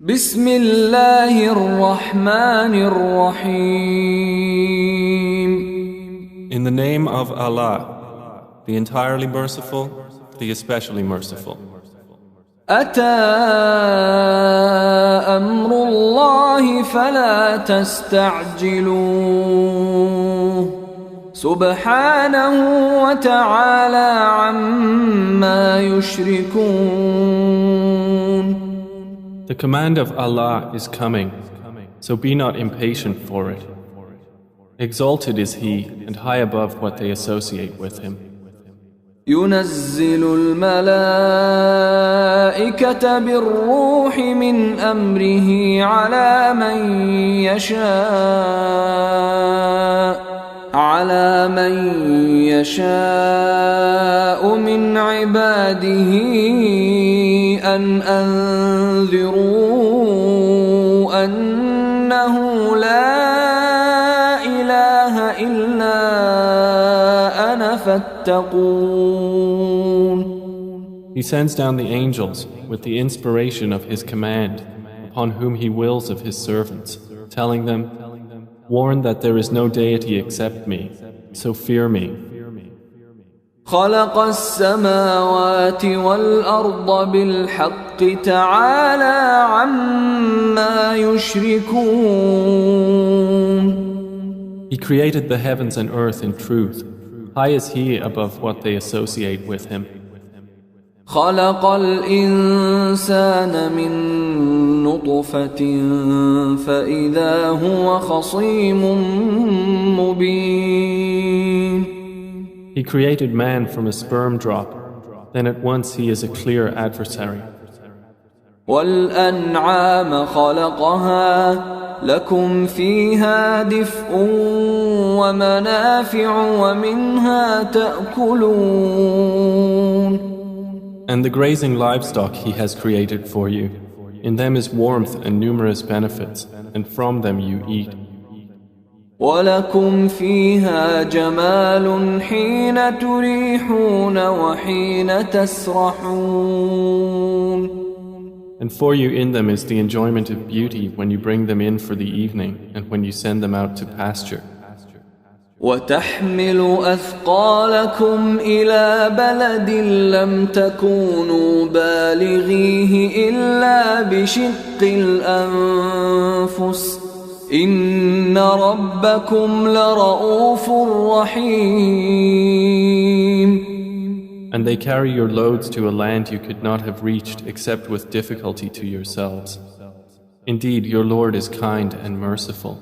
بسم الله الرحمن الرحيم. In the name of Allah, the entirely merciful, the especially merciful. أتى أمر الله فلا تستعجلوه سبحانه وتعالى عما يشركون. The command of Allah is coming, so be not impatient for it. Exalted is He and high above what they associate with Him. ينزل الملائكة بالروح من أمره على من يشاء من عباده أن أنذروا أنه لا إله إلا أنا فاتقون. He sends down the angels with the inspiration of His command upon whom He wills of His servants, telling them, warn that there is no deity except me, so fear me. خلق السماوات والأرض بالحق تعالى عما يشركون. He created the heavens and earth in truth. High is He above what they associate with Him. خلق الإنسان من نطفة فإذا هو خصيم مبين. He created man from a sperm drop, then at once he is a clear adversary. والأنعام خلقها لكم فيها دفء ومنافع ومنها تأكلون. And the grazing livestock He has created for you. In them is warmth and numerous benefits, and from them you eat. ولكم فيها جمال حين تريحون وحين تسرحون. And for you in them is the enjoyment of beauty when you bring them in for the evening and when you send them out to pasture. وتحمل أثقالكم إلى بلد لم تكونوا بالغيه إلا بشق الأنفس إن ربكم لرؤوف رحيم. And they carry your loads to a land you could not have reached except with difficulty to yourselves. Indeed, your Lord is kind and merciful.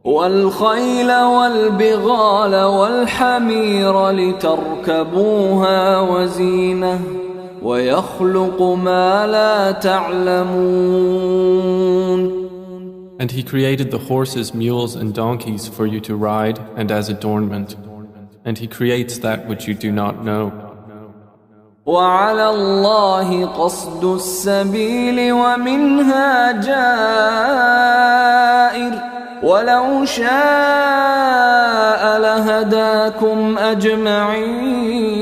والخيل والبغال والحمير لتركبوها وزينة ويخلق ما لا تعلمون. And He created the horses, mules and donkeys for you to ride and as adornment. And He creates that which you do not know. وعلى الله قصد السبيل ومنها جائر ولو شاء لهداكم أجمعين.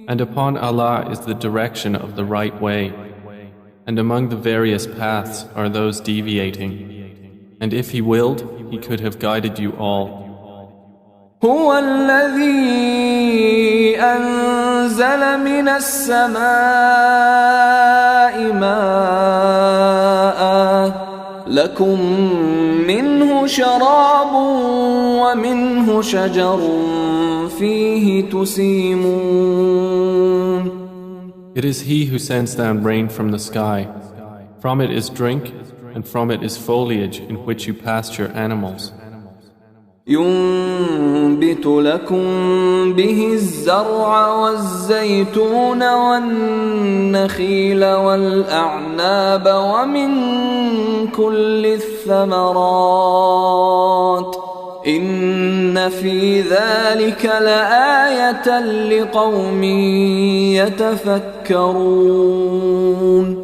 And upon Allah is the direction of the right way. And among the various paths are those deviating. And if He willed, He could have guided you all. هو الذي أنزل من السماء ماء لكم منه شراب ومنه شجر فيه تسيمون. It is He who sends down rain from the sky. From it is drink, and from it is foliage in which you pasture animals. ينبت لكم به الزرع والزيتون والنخيل والأعناب ومن كل الثمرات إن في ذلك لآية لقوم يتفكرون.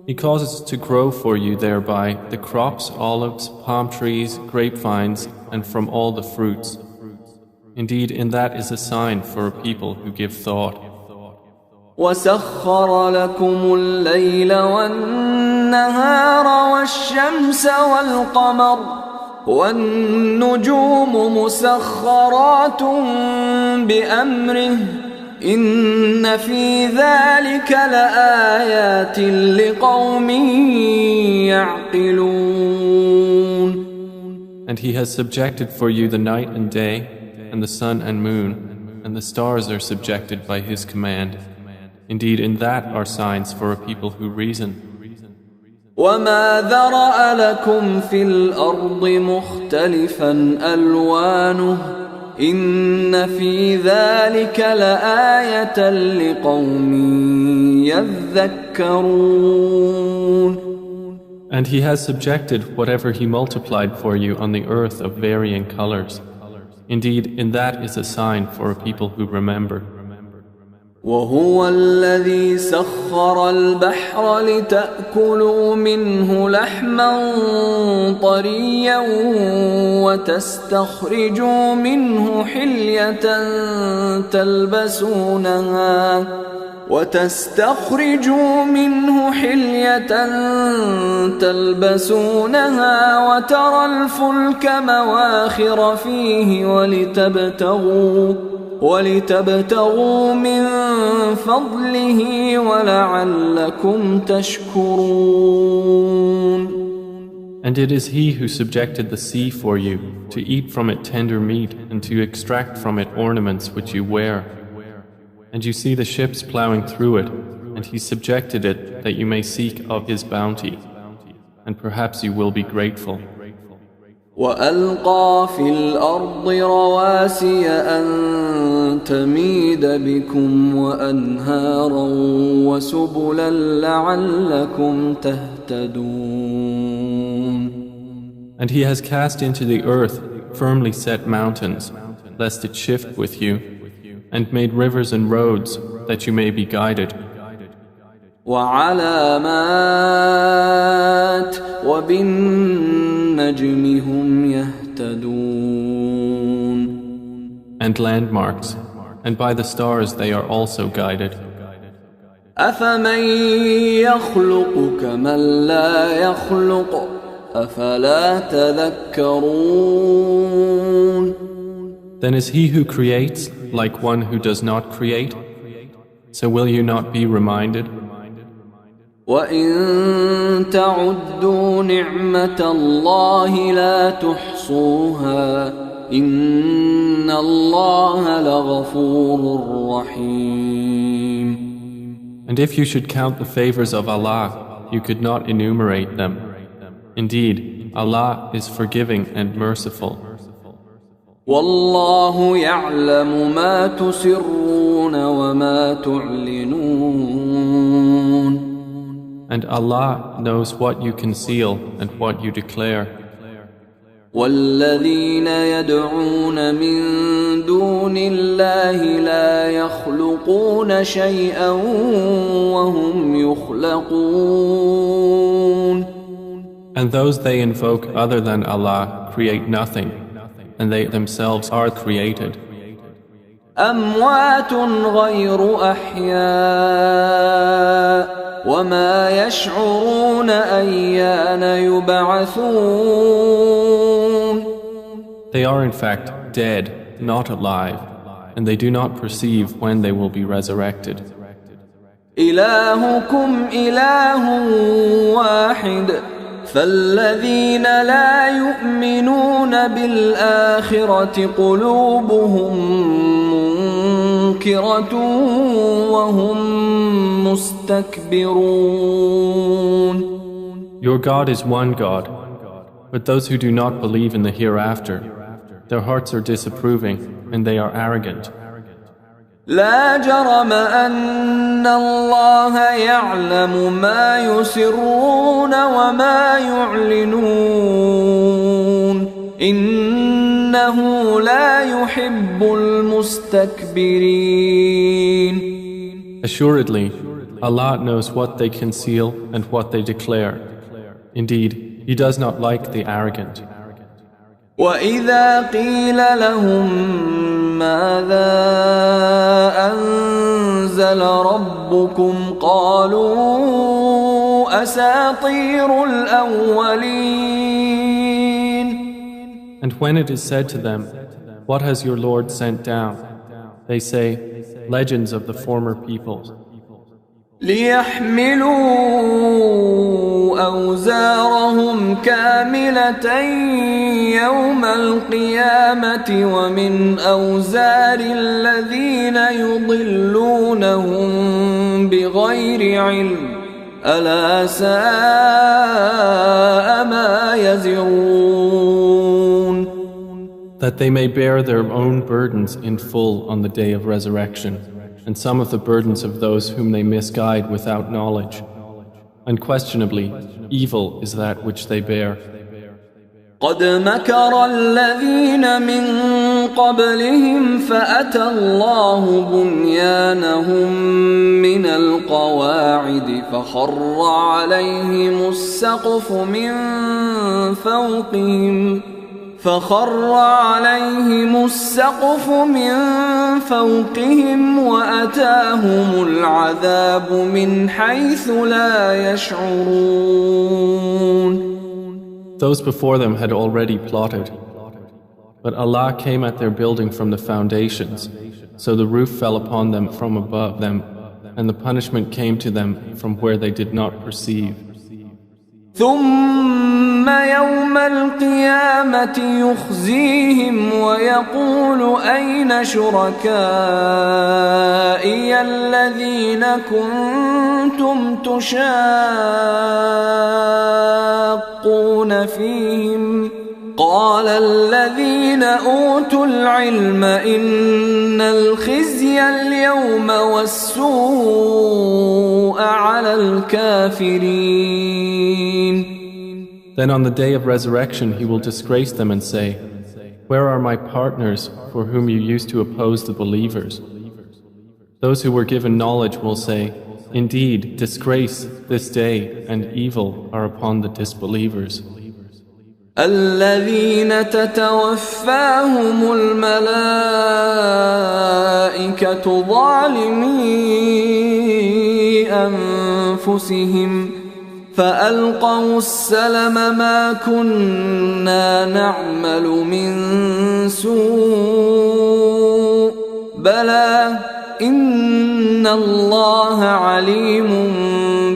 He causes to grow for you thereby the crops, olives, palm trees, grapevines, and from all the fruits. Indeed, in that is a sign for a people who give thought. وسخر لكم الليل والنهار والشمس والقمر والنجوم مسخرات بأمره إن في ذلك لآيات لقوم يعقلون. And He has subjected for you the night and day, and the sun and moon, and the stars are subjected by His command. Indeed, in that are signs for a people who reason. وما ذرأ لكم في الأرض مختلفا ألوانه إن في ذلك لآية لقوم يذكرون. And He has subjected whatever He multiplied for you on the earth of varying colors. Indeed, in that is a sign for a people who remember. وهو الذي سخر البحر لتأكلوا منه لحما طريا وتستخرجوا منه حلية تلبسونها وترى الفلك مواخر فيه ولتبتغوا من فضله ولعلكم تشكرون. And it is He who subjected the sea for you, to eat from it tender meat and to extract from it ornaments which you wear. And you see the ships plowing through it, and He subjected it that you may seek of His bounty, and perhaps you will be grateful. وألقى في الأرض رواسي أن تميد بكم وأنهارا وسبلا لعلكم تهتدون. And He has cast into the earth firmly set mountains, lest it shift with you, and made rivers and roads that you may be guided. وعلامات وبالنجم هم يهتدون. And landmarks, and by the stars they are also guided. أفمن يخلق كمن لا يخلق أفلا تذكرون. Then is He who creates like one who does not create? So will you not be reminded? وَإِن تَعُدُّوا نِعْمَةَ اللَّهِ لَا تُحْصُوهَا إِنَّ اللَّهَ لَغَفُورٌ رَحِيمٌ. And if you should count the favors of Allah, you could not enumerate them. Indeed, Allah is forgiving and merciful. وَاللَّهُ يَعْلَمُ مَا تُسِرُّونَ وَمَا تُعْلِنُونَ. And Allah knows what you conceal and what you declare. وَالَّذِينَ يَدْعُونَ مِن دُونِ اللَّهِ لَا يَخْلُقُونَ شَيْئًا وَهُمْ يُخْلَقُونَ. And those they invoke other than Allah create nothing, and they themselves are created. أَمْوَاتٌ غَيْرُ أَحْيَاءٍ وَمَا يَشْعُرُونَ أَيَّانَ يُبْعَثُونَ. They are in fact dead, not alive, and they do not perceive when they will be resurrected. إِلَٰهُكُمْ إِلَٰهٌ وَاحِدٌ فَالَّذِينَ لَا يُؤْمِنُونَ بِالْآخِرَةِ قُلُوبُهُم مُنكِرَةٌ وَهُم مُسْتَكْبِرُونَ. Your God is one God, but those who do not believe in the hereafter, their hearts are disapproving and they are arrogant. لا جرم أن الله يعلم ما يسرون وما يعلنون إنه لا يحب المستكبرين. Assuredly, Allah knows what they conceal and what they declare. Indeed, He does not like the arrogant. وَإِذَا قِيلَ لَهُم مَّاذَا أنزل ربكم قالوا أساطير الأولين. And when it is said to them, what has your Lord sent down? They say, legends of the former peoples. ليحملوا أوزارهم كاملة يوم القيامة ومن أوزار الذين يضلونهم بغير علم ألا ساء ما يزرون. That they may bear their own burdens in full on the day of resurrection, and some of the burdens of those whom they misguide without knowledge. Unquestionably, evil is that which they bear. قد مكر الذين من قبلهم فأتى الله بنيانهم من القواعد فخر عليهم السقف من فوقهم وأتاهم العذاب من حيث لا يشعرون. Those before them had already plotted, but Allah came at their building from the foundations, so the roof fell upon them from above them, and the punishment came to them from where they did not perceive. ثم يوم القيامة يخزيهم ويقول أين شركائي الذين كنتم تشاقون فيهم قال الذين أوتوا العلم إن الخزي اليوم والسوء على الكافرين. Then on the day of resurrection he will disgrace them and say, where are my partners for whom you used to oppose the believers? Those who were given knowledge will say, indeed, disgrace this day and evil are upon the disbelievers. الذين تتوفاهم الملائكة ظالمي أنفسهم فألقوا السلم ما كنا نعمل من سوء بلى إن الله عليم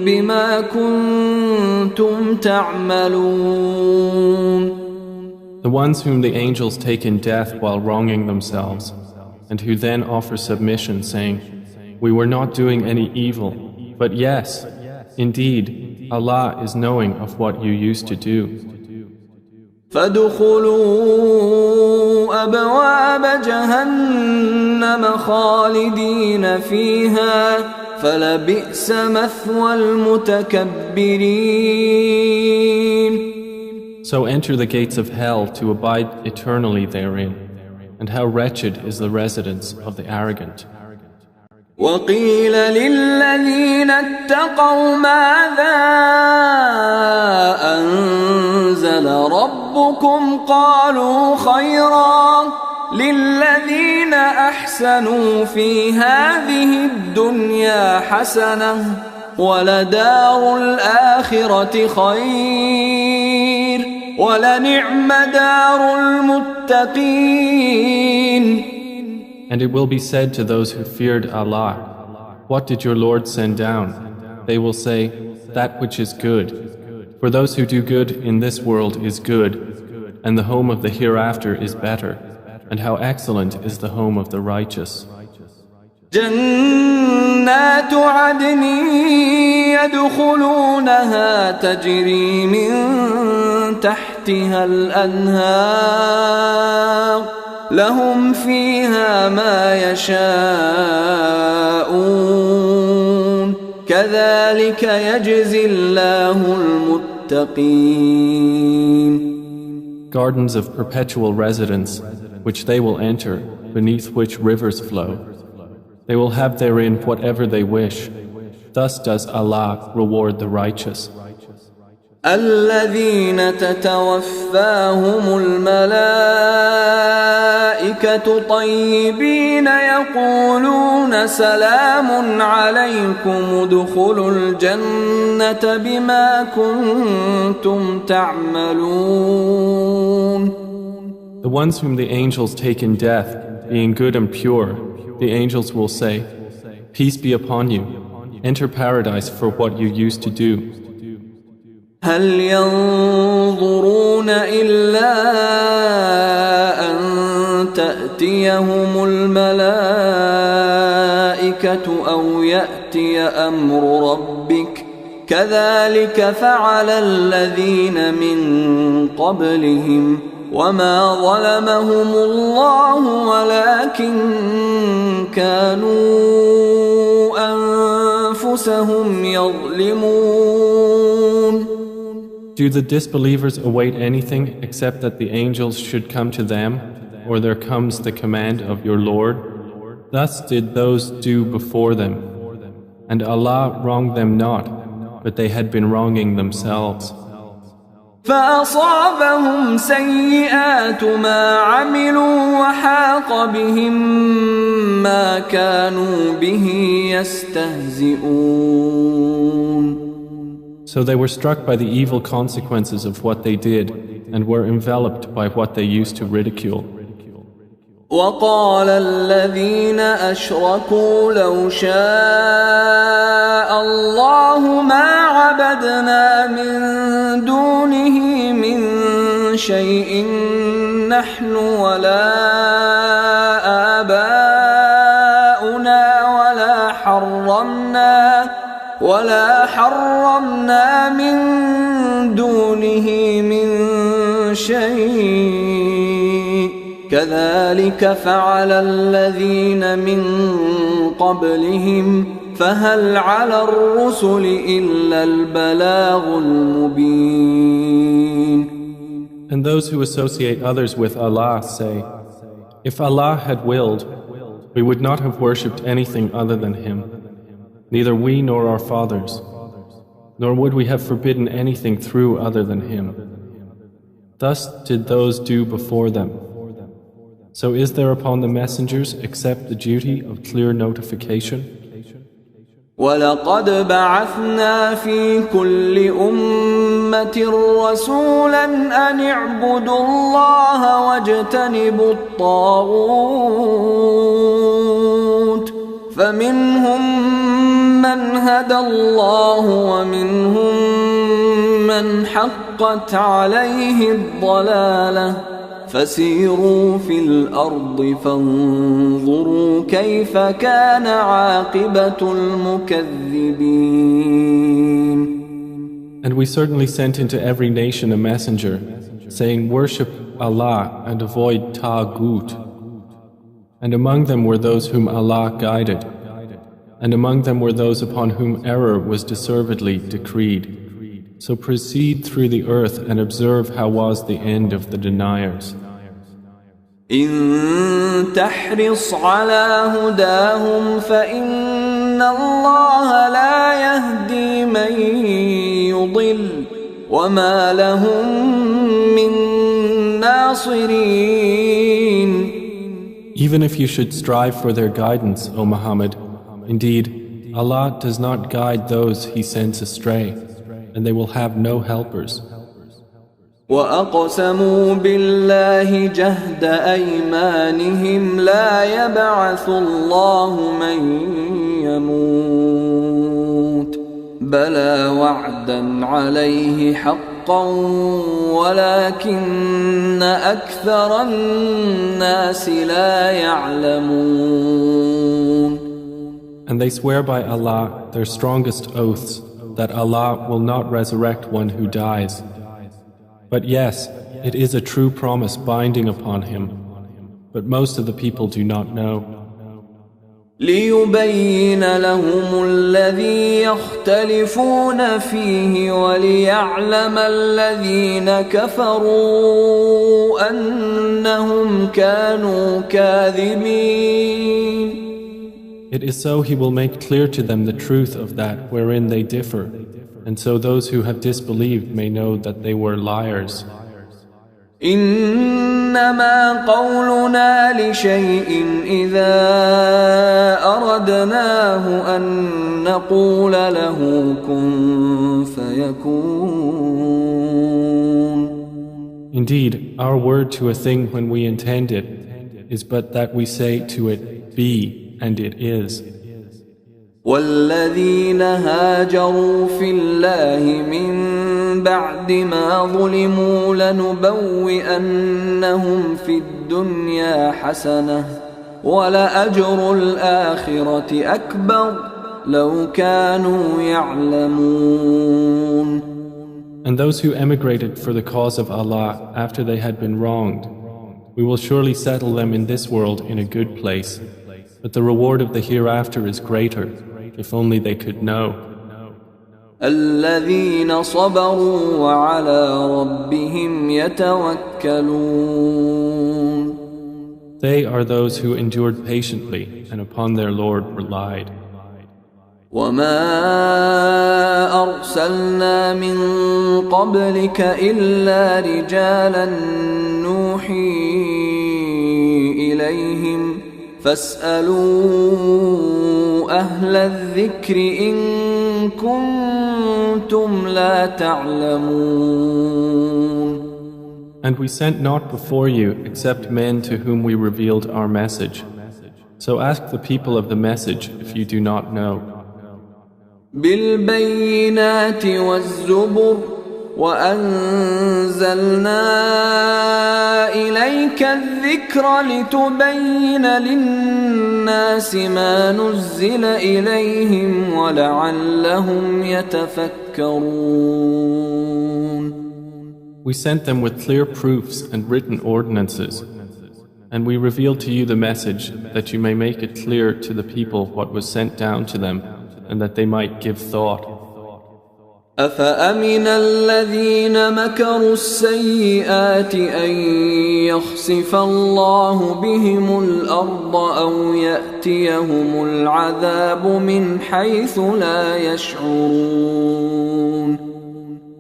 بما كنتم تعملون. The ones whom the angels take in death while wronging themselves, and who then offer submission, saying, we were not doing any evil, but yes, indeed, Allah is knowing of what you used to do. فادخلوا أبواب جهنم خالدين فيها فلبئس مثوى المتكبرين. So enter the gates of hell to abide eternally therein, and how wretched is the residence of the arrogant. وقيل للذين اتقوا ماذا أنزل ربكم قالوا خيرا للذين أحسنوا في هذه الدنيا حسنة ولدار الآخرة خير ولنعم دار المتقين. And it will be said to those who feared Allah, what did your Lord send down? They will say, that which is good. For those who do good in this world is good, and the home of the hereafter is better, and how excellent is the home of the righteous. جنات عدن يدخلونها تجري من تحتها الأنهار لهم فيها ما يشاءون كذلك يجزي الله المتقين. Gardens of perpetual residence, which they will enter, beneath which rivers flow. They will have therein whatever they wish. Thus does Allah reward the righteous. الذين تتوفاهم الملائكة طيبين يقولون سلام عليكم ادخلوا الجنة بما كنتم تعملون. The ones whom the angels take in death, being good and pure, the angels will say, Peace be upon you, enter paradise for what you used to do. هل ينظرون إلا أن تأتيهم الملائكة أو يأتي أمر ربك كذلك فعل الذين من قبلهم وما ظلمهم الله ولكن كانوا أنفسهم يظلمون. Do the disbelievers await anything except that the angels should come to them, or there comes the command of your Lord? Thus did those do before them. And Allah wronged them not, but they had been wronging themselves. فأصابهم سيئات ما عملوا وحاق بهم ما كانوا به يستهزئون. So they were struck by the evil consequences of what they did and were enveloped by what they used to ridicule. وقال الذين أشركوا لو شاء الله ما عبدنا من دونه من شيء نحن ولا آباؤنا ولا حرمنا من دونه من شيء كذلك فعل الذين من قبلهم فهل على الرسل إلا البلاغ المبين. And those who associate others with Allah say, If Allah had willed, we would not have worshipped anything other than Him, neither we nor our fathers, nor would we have forbidden anything through other than Him. Thus did those do before them. So is there upon the messengers except the duty of clear notification? وَلَقَدْ بَعَثْنَا فِي كُلِّ أُمَّةٍ رَسُولًا أَنِ اعْبُدُوا اللَّهَ وَاجْتَنِبُوا الطَّاغُوتَ فَمِنْهُمْ مَنْ هَدَى اللَّهُ وَمِنْهُمْ مَنْ حَقَّتْ عَلَيْهِ الضَّلَالَةُ فسيروا في الأرض فانظروا كيف كان عاقبة المكذبين. And we certainly sent into every nation a messenger, saying, Worship Allah and avoid Taghut. And among them were those whom Allah guided, and among them were those upon whom error was deservedly decreed. So proceed through the earth and observe how was the end of the deniers. إن تحرص على هداهم فإن الله لا يهدي من يضل وما لهم من ناصرين. Even if you should strive for their guidance, O Muhammad, indeed, Allah does not guide those He sends astray, and they will have no helpers. وَأَقْسَمُوا بِاللَّهِ جَهْدَ أَيْمَانِهِمْ لَا يَبْعَثُ اللَّهُ مَن يَمُوتُ بَلَى وَعْدًا عَلَيْهِ حَقًّا وَلَكِنَّ أَكْثَرَ النَّاسِ لَا يَعْلَمُونَ. And they swear by Allah their strongest oaths that Allah will not resurrect one who dies. But yes, it is a true promise binding upon him, but most of the people do not know. لِيُبَيِّنَ لَهُمُ الَّذِي يَخْتَلِفُونَ فِيهِ وَلِيَعْلَمَ الَّذِينَ كَفَرُوا أَنَّهُمْ كَانُوا كَاذِبِينَ. It is so He will make clear to them the truth of that wherein they differ, And so those who have disbelieved may know that they were liars. إنما قولنا لشيء إذا أردناه أن نقول له كن فيكون. Indeed, our word to a thing when we intend it is but that we say to it, be, and it is. والذين هاجروا في الله من بعد ما ظلموا لنبوئنهم في الدنيا حسنة ولأجر الآخرة أكبر لو كانوا يعلمون. And those who emigrated for the cause of Allah after they had been wronged, we will surely settle them in this world in a good place, but the reward of the hereafter is greater, if only they could know. الذين صبروا وعلى ربهم يتوكلون. They are those who endured patiently and upon their Lord relied. وما أرسلنا من قبلك إلا رجالا نوحي إليهم فاسألوا أهل الذكر إن كنتم لا تعلمون. And we sent not before you except men to whom we revealed our message. So ask the people of the message if you do not know. بالبينات والزبر وأنزلنا إليك الذكر لتبين للناس ما نزل إليهم ولعلهم يتفكرون. We sent them with clear proofs and written ordinances, and we revealed to you the message that you may make it clear to the people what was sent down to them, and that they might give thought. أفأمن الذين مكروا السيئات أن يخسف الله بهم الأرض أو يأتيهم العذاب من حيث لا يشعرون.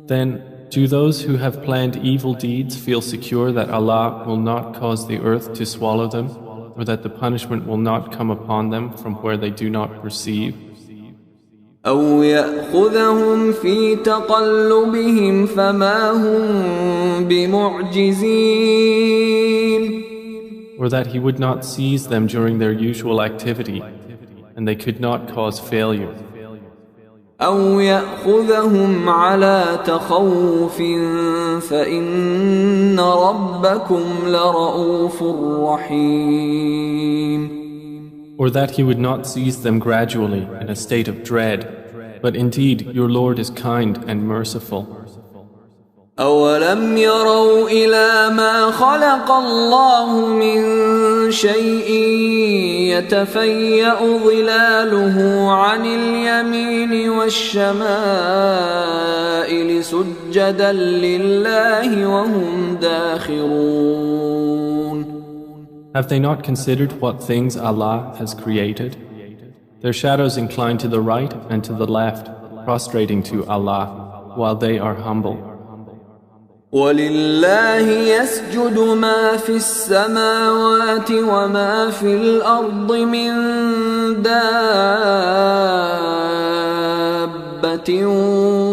Then, do those who have planned evil deeds feel secure that Allah will not cause the earth to swallow them, or that the punishment will not come upon them from where they do not perceive? أو يأخذهم في تقلبهم فما هم بمعجزين. Or that He would not seize them during their usual activity, and they could not cause failure. أو يأخذهم على تخوف فإن ربكم لرؤوف رحيم. Or that He would not seize them gradually in a state of dread, but indeed your Lord is kind and merciful. أولم يروا إلى ما خلق الله من شيء يتفيأ ظلاله عن اليمين والشمائل سجدا لله وهم داخرون. Have they not considered what things Allah has created? Their shadows incline to the right and to the left, prostrating to Allah, while they are humble. ولله يسجد ما في السماوات وما في الأرض من دابة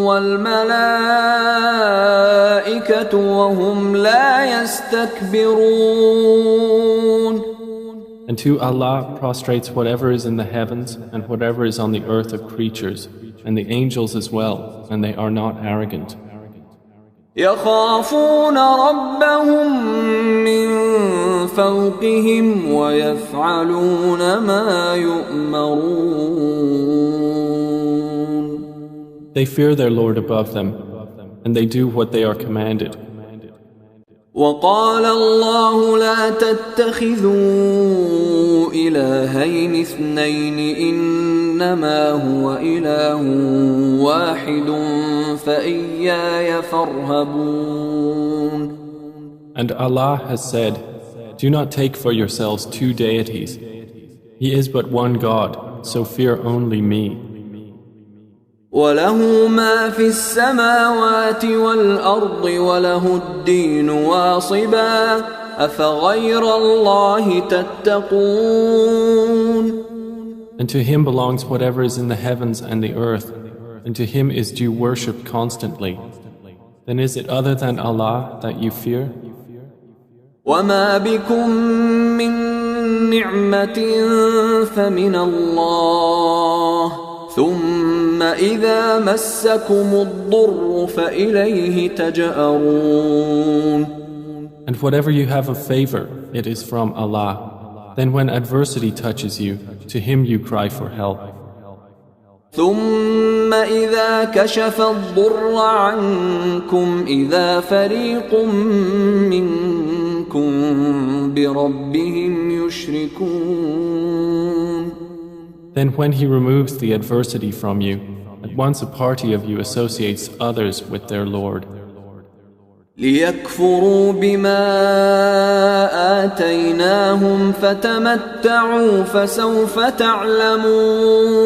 والملائكة وهم لا يستكبرون. And to Allah prostrates whatever is in the heavens and whatever is on the earth of creatures, and the angels as well, and they are not arrogant. يخافون ربهم من فوقهم ويفعلون ما يؤمرون. They fear their Lord above them, and they do what they are commanded. وقال الله لا تتخذوا إلهين اثنين إنما هو إله واحد فإياي فارهبون. And Allah has said, do not take for yourselves two deities. He is but one God, so fear only me. وله ما في السماوات والأرض وله الدين واصبا أفغير الله تتقون. And to him belongs whatever is in the heavens and the earth, and to him is due worship constantly. Then is it other than Allah that you fear? وما بكم من نعمة فمن الله ثم إذا مسكم الضر فإليه تجأرون. And whatever you have of favor, it is from Allah. Then when adversity touches you, to him you cry for help. ثم إذا كشف الضر عنكم إذا فريق منكم بربهم يشركون. Then when he removes the adversity from you, at once a party of you associates others with their Lord. ليكفروا بما آتيناهم فتمتعوا فسوف تعلمون.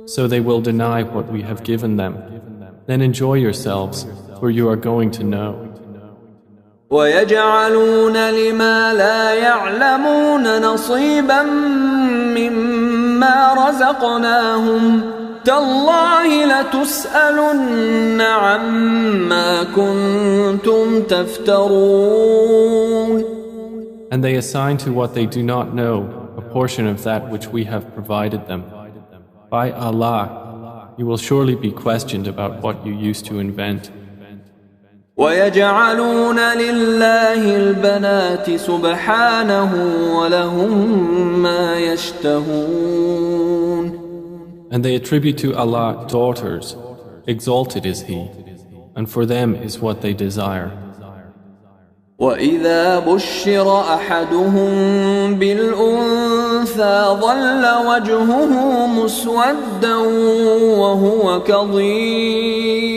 So they will deny what we have given them. Then enjoy yourselves, for you are going to know. ويجعلون لما لا يعلمون نصيبا مما رزقناهم تالله لتسألن عما كنتم تفترون. And they assign to what they do not know a portion of that which we have provided them. By Allah, you will surely be questioned about what you used to invent. ويجعلون لله البنات سبحانه ولهم ما يشتهون. And they attribute to Allah daughters, exalted is He, and for them is what they desire. وإذا بشر أحدهم بالأنثى ظل وجهه مسودا وهو كظيم.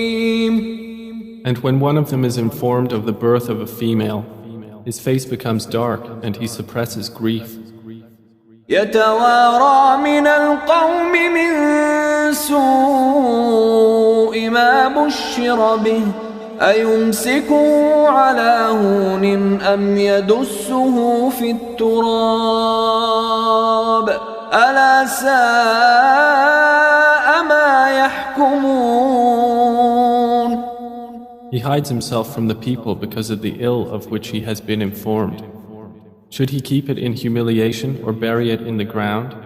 And when one of them is informed of the birth of a female, his face becomes dark and he suppresses grief. يتوارى من القوم من سوء ما بشر به أيمسكه على هون أم يدسه في التراب ألا ساء ما يحكمون. He hides himself from the people because of the ill of which he has been informed. Should he keep it in humiliation or bury it in the ground?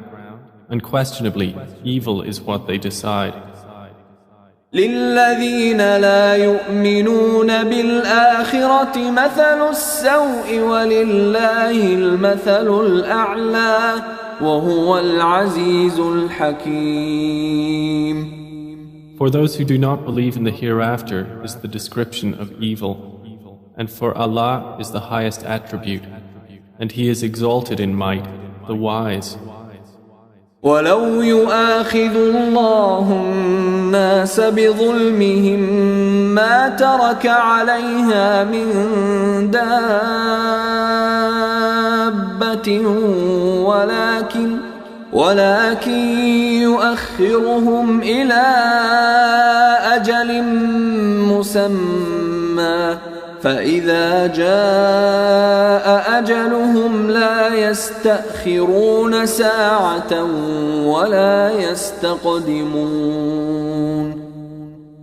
Unquestionably, evil is what they decide. للذين لا يؤمنون بالآخرة مثل السوء ولله المثل الأعلى وهو العزيز الحكيم. For those who do not believe in the hereafter is the description of evil, and for Allah is the highest attribute, and He is exalted in might, the wise. ولو يؤاخذ الله الناس بظلمهم ما ترك عليها من دابة ولكن يؤخرهم إلى أجل مسمى فإذا جاء أجلهم لا يستأخرون ساعة ولا يستقدمون.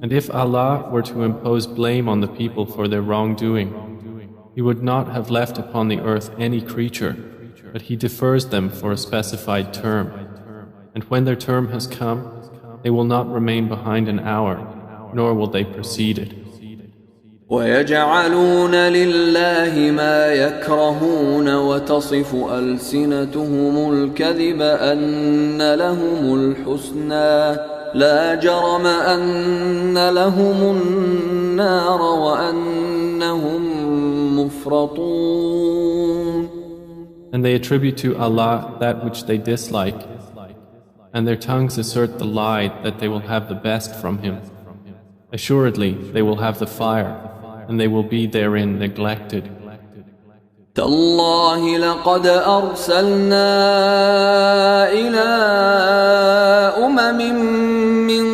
And if Allah were to impose blame on the people for their wrongdoing, He would not have left upon the earth any creature, but He defers them for a specified term. And when their term has come, they will not remain behind an hour, nor will they precede it. ويجعلون لله ما يكرهون وتصف ألسنتهم الكذب أن لهم الحسنى لا جرم أن لهم النار وأنهم مفرطون. And they attribute to Allah that which they dislike, and their tongues assert the lie that they will have the best from Him. Assuredly, they will have the fire, and they will be therein neglected. تالله لقد أرسلنا إلى أمم من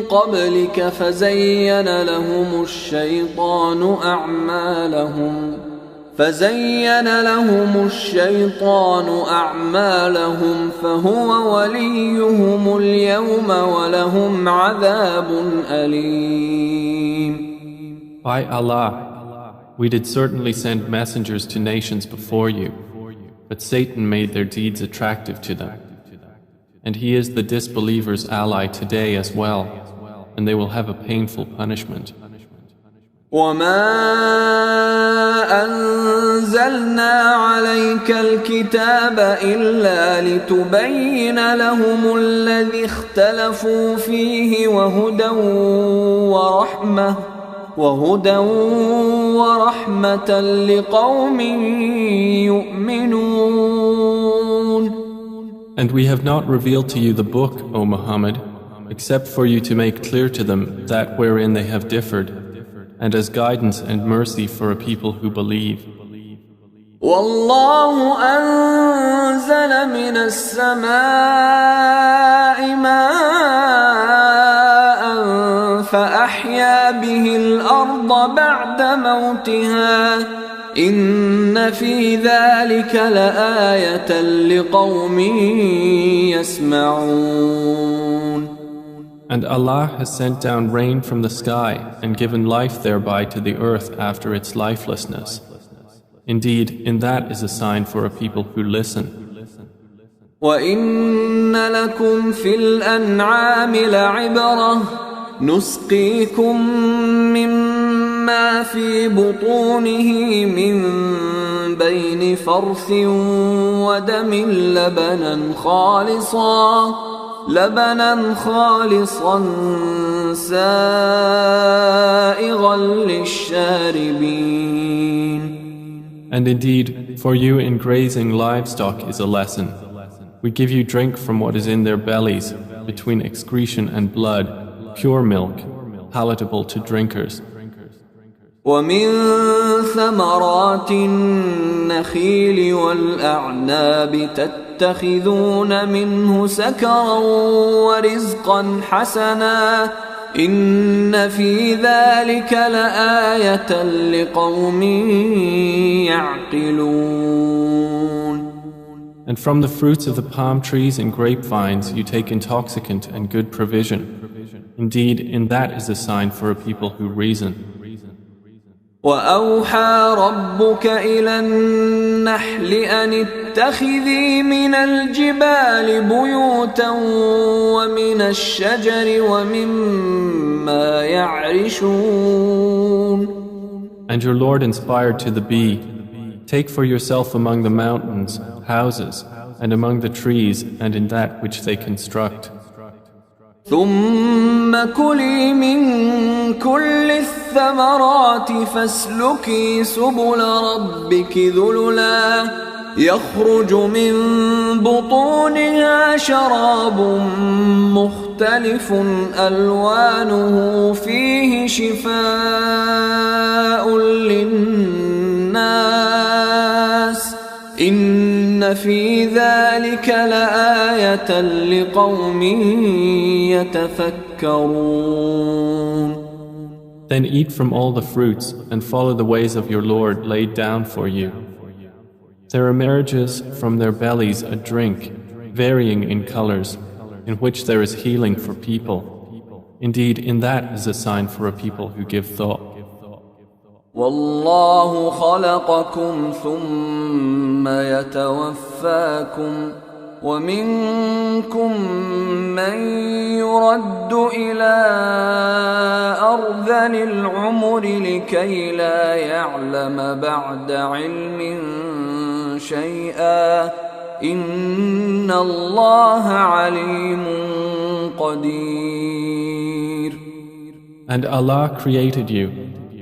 قبلك فزين لهم الشيطان أعمالهم فهو وليهم اليوم ولهم عذاب أليم. By Allah, we did certainly send messengers to nations before you, but Satan made their deeds attractive to them. And he is the disbelievers' ally today as well, and they will have a painful punishment. وما أنزلنا عليك الكتاب إلا لتبين لهم الذي اختلفوا فيه وهدى ورحمة لقوم يؤمنون. And we have not revealed to you the book, O Muhammad, except for you to make clear to them that wherein they have differed, and as guidance and mercy for a people who believe. والله أنزل من السماء ماء فأحيا به الأرض بعد موتها إن في ذلك لآية لقوم يسمعون. And Allah has sent down rain from the sky and given life thereby to the earth after its lifelessness. Indeed, in that is a sign for a people who listen. وَإِنَّ لَكُمْ فِي الْأَنْعَامِ لَعِبْرَةً نُسْقِيكُم مِّمَّا فِي بُطُونِهِ مِن بَيْنِ فَرْثٍ وَدَمٍ لبنا خالصا سائغا للشاربين. And indeed, for you in grazing livestock is a lesson. We give you drink from what is in their bellies, between excretion and blood, pure milk, palatable to drinkers. ومن ثمرات النخيل والأعناب تتخذون منه سكرا ورزقا حسنا إن في ذلك لآية لقوم يعقلون. And from the fruits of the palm trees and grapevines you take intoxicant and good provision. Indeed, in that is a sign for a people who reason. وأوحى ربك إلى النحل أن اتخذي من الجبال بيوتا ومن الشجر ومما يعرشون. And your Lord inspired to the bee, take for yourself among the mountains houses, and among the trees and in that which they construct. ثم كلي من كل الثمرات فاسلكي سبل ربك ذللا يخرج من بطونها شراب مختلف ألوانه فيه شفاء للناس إن في ذلك لآية لقوم يتفكرون. Then eat from all the fruits and follow the ways of your Lord laid down for you. There emerges from their bellies a drink, varying in colors, in which there is healing for people. Indeed, in that is a sign for a people who give thought. والله خلقكم ثم يتوفاكم ومنكم من يرد إلى أرذل العمر لكي لا يعلم بعد علم شيئا إن الله عليم قدير. And Allah created you.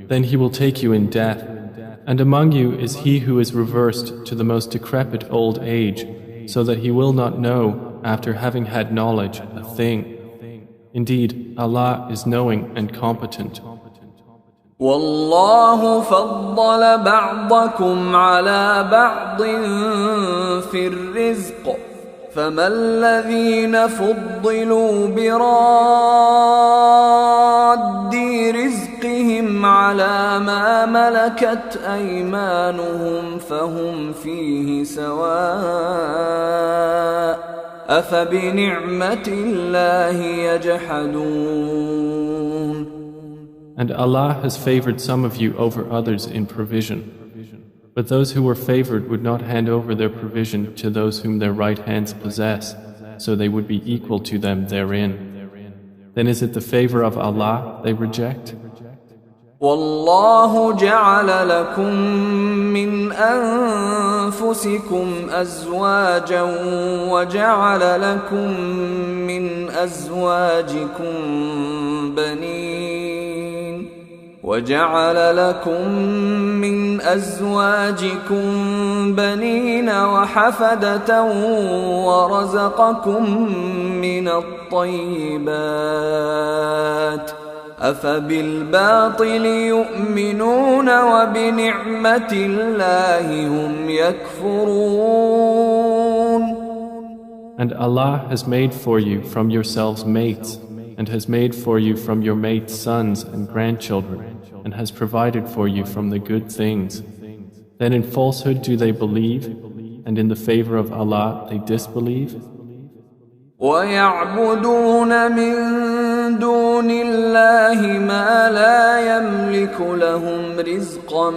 Then He will take you in death, and among you is he who is reversed to the most decrepit old age, so that he will not know, after having had knowledge, a thing. Indeed, Allah is knowing and competent. والله فضل بعضكم على بعض في الرزق فما الذين فضلوا براد رزقهم على ما ملكت أيمانهم فهم فيه سواء أفبنعمة الله يجحدون. And Allah has favored some of you over others in provision. But those who were favored would not hand over their provision to those whom their right hands possess, so they would be equal to them therein. Then is it the favor of Allah they reject? والله جعل لكم من أنفسكم أزواجا وجعل لكم من أزواجكم بنين وحفدة ورزقكم من الطيبات أفبالباطل يؤمنون وبنعمة الله هم يكفرون. And Allah has made for you from yourselves mates, and has made for you from your mates sons and grandchildren, and has provided for you from the good things. Then in falsehood do they believe, and in the favor of Allah they disbelieve? وَيَعْبُدُونَ مِن دُونِ اللَّهِ مَا لَا يَمْلِكُ لَهُمْ رِزْقًا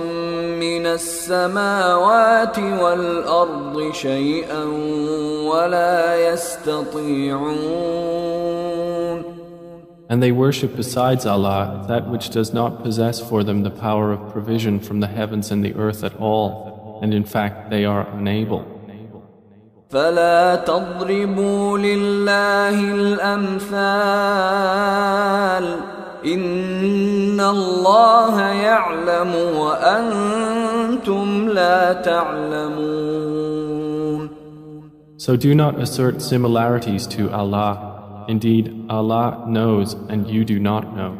مِّنَ السَّمَاوَاتِ وَالْأَرْضِ شَيْئًا وَلَا يَسْتَطِيعُونَ. And they worship besides Allah that which does not possess for them the power of provision from the heavens and the earth at all, and in fact they are unable. فلا تضربوا لله الأمثال إن الله يعلم وأنتم لا تعلمون. So do not assert similarities to Allah. Indeed, Allah knows and you do not know.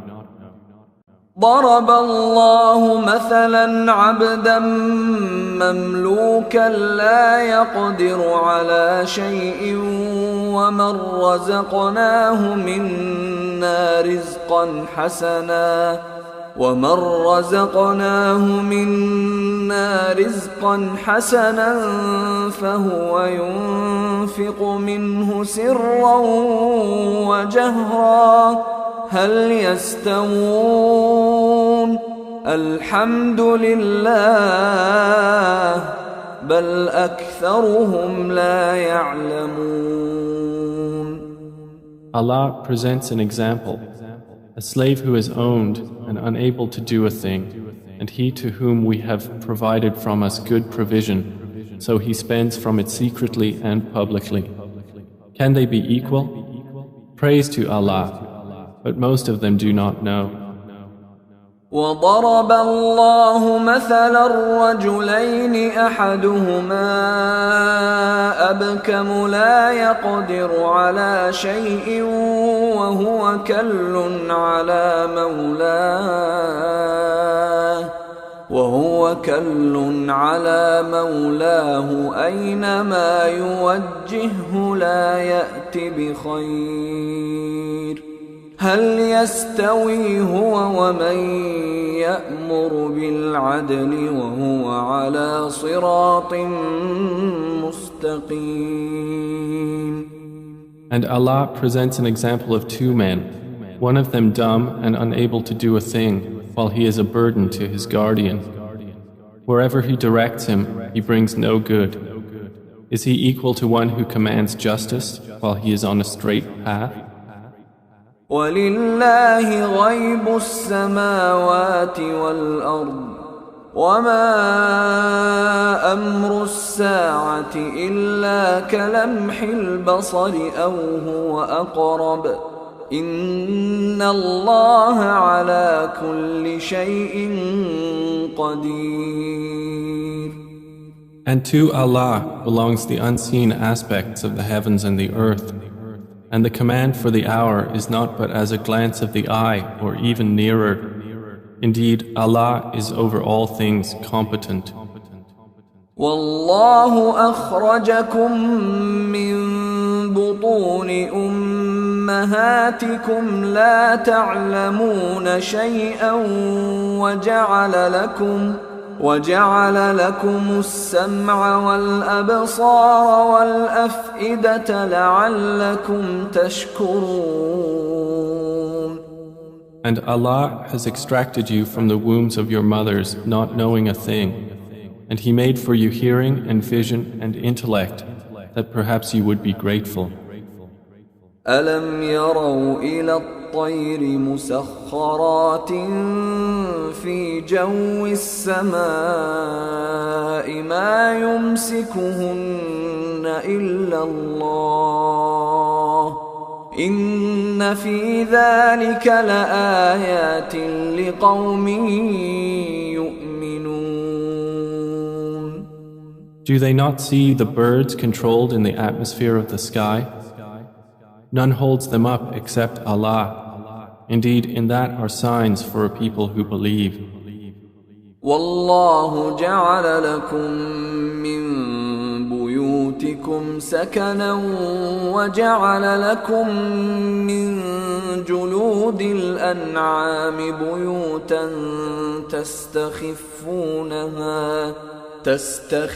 ضرب الله مثلا عبدا مملوكا لا يقدر على شيء ومن رزقناه منا رزقا حسنا فهو ينفق منه سرا وجهرا هل يستوون الحمد لله بل أكثرهم لا يعلمون. Allah presents an example. A slave who is owned and unable to do a thing, and he to whom we have provided from us good provision, so he spends from it secretly and publicly. Can they be equal? Praise to Allah, but most of them do not know. وضرب الله مثلا الرجلين أحدهما أبكم لا يقدر على شيء وهو كل على مولاه أينما يوجهه لا يأت بخير هل يستوي هو ومن يأمر بالعدل وهو على صراط مستقيم. And Allah presents an example of two men, one of them dumb and unable to do a thing, while he is a burden to his guardian. Wherever he directs him, he brings no good. Is he equal to one who commands justice while he is on a straight path? وَلِلَّهِ غَيْبُ السَّمَاوَاتِ وَالْأَرْضِ وَمَا أَمْرُ السَّاعَةِ إِلَّا كَلَمْحِ الْبَصَرِ أَوْ هُوَ أَقْرَبُ إِنَّ اللَّهَ عَلَى كُلِّ شَيْءٍ قَدِيرٌ. And to Allah belongs the unseen aspects of the heavens and the earth. And the command for the hour is not but as a glance of the eye or even nearer. Indeed, Allah is over all things competent. والله أخرجكم من بطون أمهاتكم لا تعلمون شيئا وجعل لكم السمع والأبصار والأفئدة لعلكم تشكرون. And Allah has extracted you from the wombs of your mothers not knowing a thing, and He made for you hearing and vision and intellect that perhaps you would be grateful. ألم يروا إلى الطير مسخرات في جو السماء ما يمسكهن إلا الله إن في ذلك لآيات لقوم يؤمنون. Do they not see the birds controlled in the atmosphere of the sky? None holds them up except Allah. Indeed, in that are signs for a people who believe. والله جعل لكم من بيوتكم سكنا وجعل لكم من جلود الأنعام بيوتا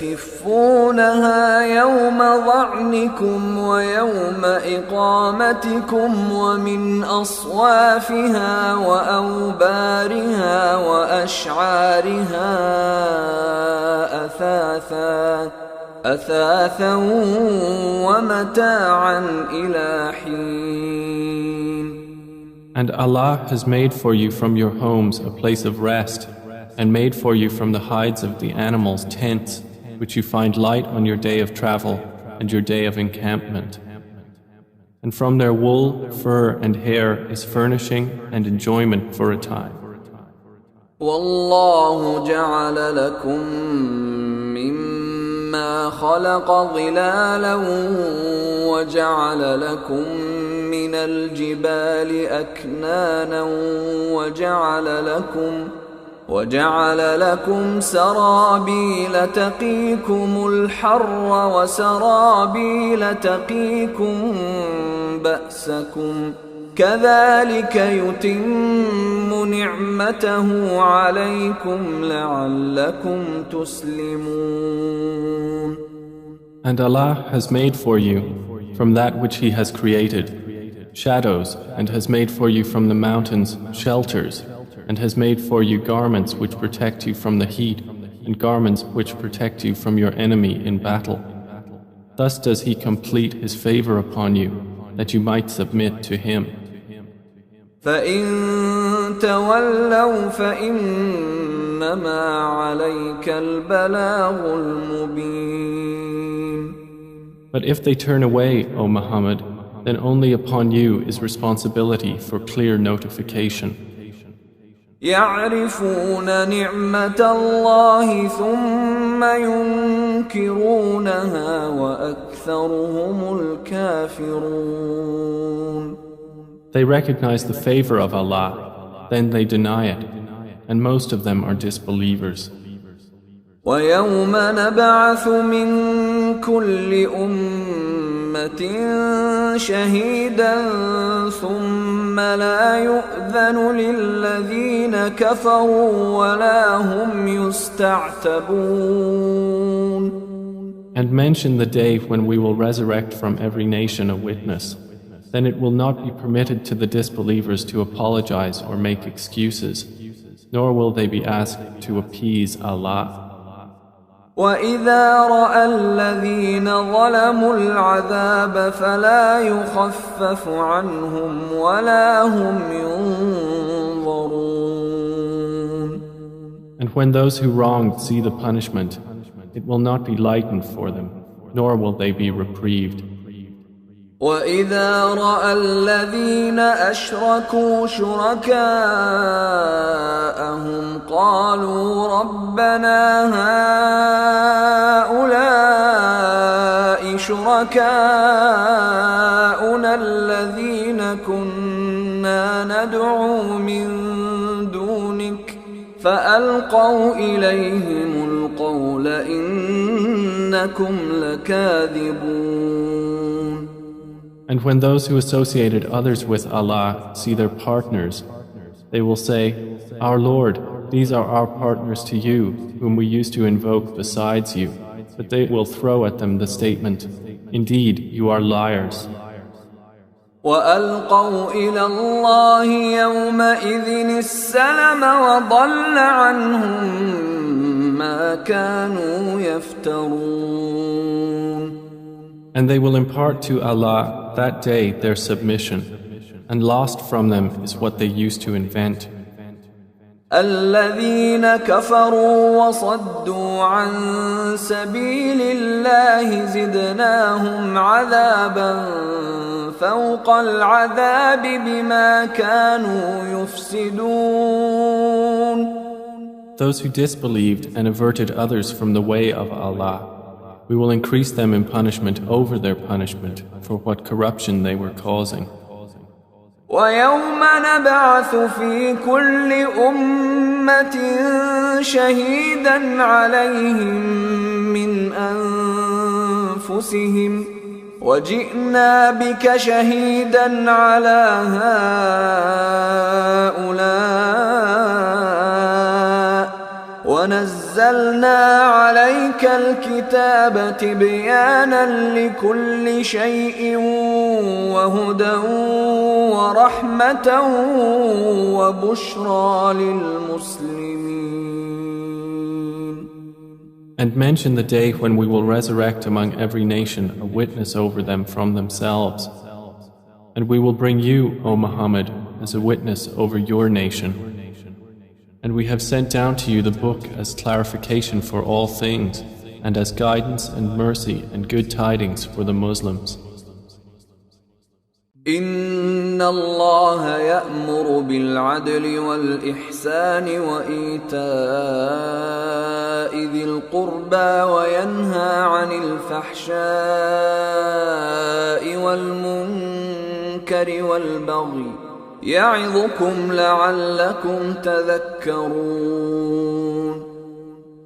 تستخفونها يوم ظعنكم ويوم إقامتكم ومن أصوافها وأوبارها وأشعارها أثاثا ومتاعا إلى حين. And Allah has made for you from your homes a place of rest, and made for you from the hides of the animals tents, which you find light on your day of travel and your day of encampment. And from their wool, fur, and hair is furnishing and enjoyment for a time. والله جعل لكم مما خلق ظلالا وجعل لكم من الجبال أكنانا وجعل لكم سرابيل تقيكم الحر وسرابيل تقيكم بأسكم كذلك يتم نعمته عليكم لعلكم تسلمون. And Allah has made for you from that which He has created shadows, and has made for you from the mountains shelters, and has made for you garments which protect you from the heat, and garments which protect you from your enemy in battle. Thus does He complete His favor upon you, that you might submit to Him. فَإِن تَوَلَّوْا فَإِنَّمَا عَلَيْكَ الْبَلَاغُ الْمُبِينُ. But if they turn away, O Muhammad, then only upon you is responsibility for clear notification. يعرفون نعمة الله ثم ينكرونها وأكثرهم الكافرون. They recognize the favor of Allah, then they deny it, and most of them are disbelievers. ويوم نبعث من كل أمة شهيدا ثم لا يؤذن للذين كفروا ولا هم يستعتبون. And mention the day when we will resurrect from every nation a witness. Then it will not be permitted to the disbelievers to apologize or make excuses, nor will they be asked to appease Allah. وَإِذَا رَأَى الَّذِينَ ظَلَمُوا الْعَذَابَ فَلَا يُخَفَّفُ عَنْهُمْ وَلَا هُمْ يُنظَرُونَ. And when those who wronged see the punishment, it will not be lightened for them, nor will they be reprieved. وَإِذَا رَأَى الَّذِينَ أَشْرَكُوا شُرَكَاءَهُمْ قَالُوا رَبَّنَا هَؤُلَاءِ شُرَكَاؤُنَا الَّذِينَ كُنَّا نَدْعُو مِن دُونِكَ فألقوا إليهم القول إنكم لكاذبون. And when those who associated others with Allah see their partners, they will say, Our Lord, these are our partners to you, whom we used to invoke besides you. But they will throw at them the statement, Indeed, you are liars. وألقوا إلى الله يومئذ السلم وضل عنهم ما كانوا يفترون. And they will impart to Allah that day their submission, and lost from them is what they used to invent. الذين كفروا وصدوا عن سبيل الله زدناهم عذابا فوق العذاب بما كانوا يفسدون. Those who disbelieved and averted others from the way of Allah, we will increase them in punishment over their punishment for what corruption they were causing. ويوم نبعث في كل أمة شهيدا عليهم من أنفسهم وجئنا بك شهيدا على هؤلاء ونزلنا عليك الكتاب تبيانا لكل شيء وهدى ورحمة وبشرى للمسلمين. And mention the day when we will resurrect among every nation a witness over them from themselves. And we will bring you, O Muhammad, as a witness over your nation. And we have sent down to you the book as clarification for all things, and as guidance and mercy and good tidings for the Muslims. إن الله يأمر بالعدل والإحسان وإيتاء ذي القربى وينهى عن الفحشاء والمنكر والبغي يعظكم لعلكم تذكرون.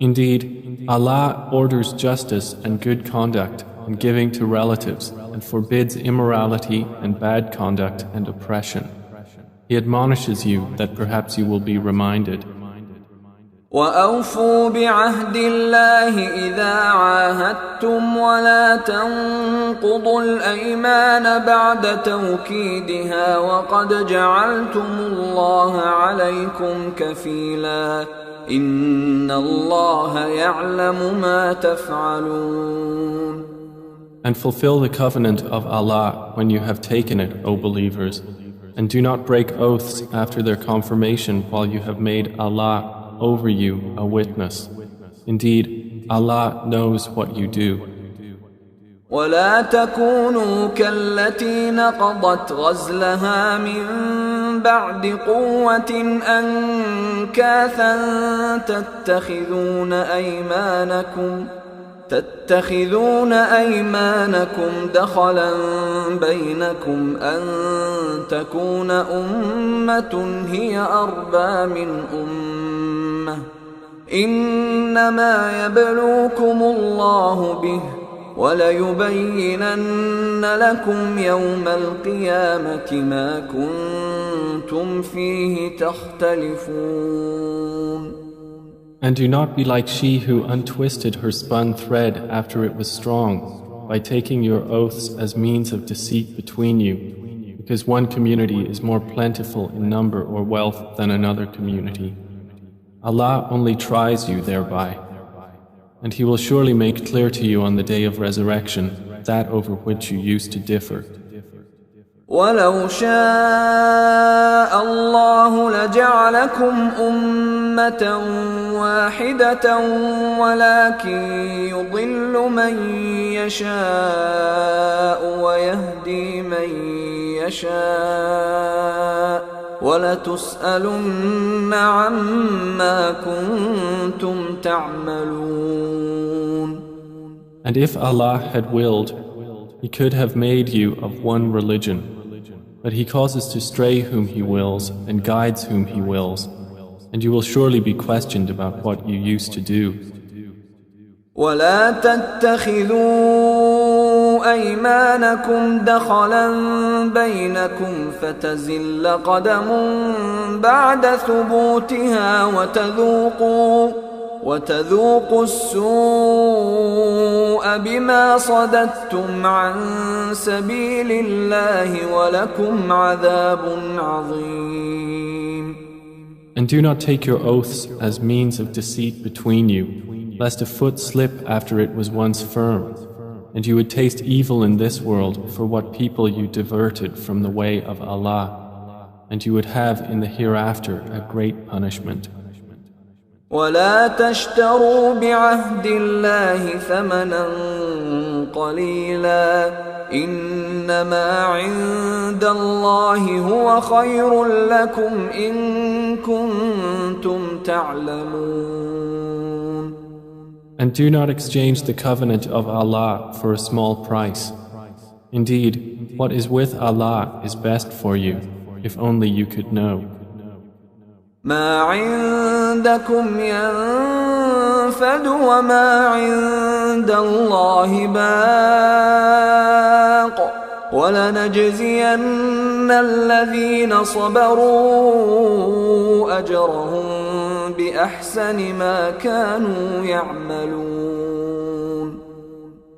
Indeed, Allah orders justice and good conduct and giving to relatives and forbids immorality and bad conduct and oppression. He admonishes you that perhaps you will be reminded. وأوفوا بعهد الله إذا عاهدتم ولا تنقضوا الأيمان بعد توكيدها وقد جعلتم الله عليكم كفيلا إن الله يعلم ما تفعلون. And fulfill the covenant of Allah when you have taken it, O believers, and do not break oaths after their confirmation while you have made Allah over you a witness. Indeed, Allah knows what you do. ولا تكونوا كالتي نقضت غزلها من بعد قوة أنكاثا تتخذون أيمانكم دخلا بينكم أن تكون أمة هي أربى من أمة إنما يبلوكم الله به وليبينن لكم يوم القيامة ما كنتم فيه تختلفون. And do not be like she who untwisted her spun thread after it was strong, by taking your oaths as means of deceit between you, because one community is more plentiful in number or wealth than another community. Allah only tries you thereby, and He will surely make clear to you on the day of resurrection that over which you used to differ. ولو شاء الله لجعلكم أمة واحدة ولكن يضل من يشاء ويهدي من يشاء ولتسألن عما كنتم تعملون. And if Allah had willed, He could have made you of one religion. But He causes to stray whom He wills and guides whom He wills. and you will surely be questioned about what you used to do. ولا تتخذوا أيمانكم دخلا بينكم فتزل قدم بعد ثبوتها وتذوقوا السوء بما صددتم عن سبيل الله ولكم عذاب عظيم. And do not take your oaths as means of deceit between you, lest a foot slip after it was once firm, and you would taste evil in this world for what people you diverted from the way of Allah, and you would have in the hereafter a great punishment. ولا تشتروا بعهد الله ثمنا قليلا إنما عند الله هو خير لكم إن كنتم تعلمون. And do not exchange the covenant of Allah for a small price. Indeed, what is with Allah is best for you, if only you could know. ما عندكم ينفد وما عند الله باق ولنجزين الذين صبروا أجرهم بأحسن ما كانوا يعملون.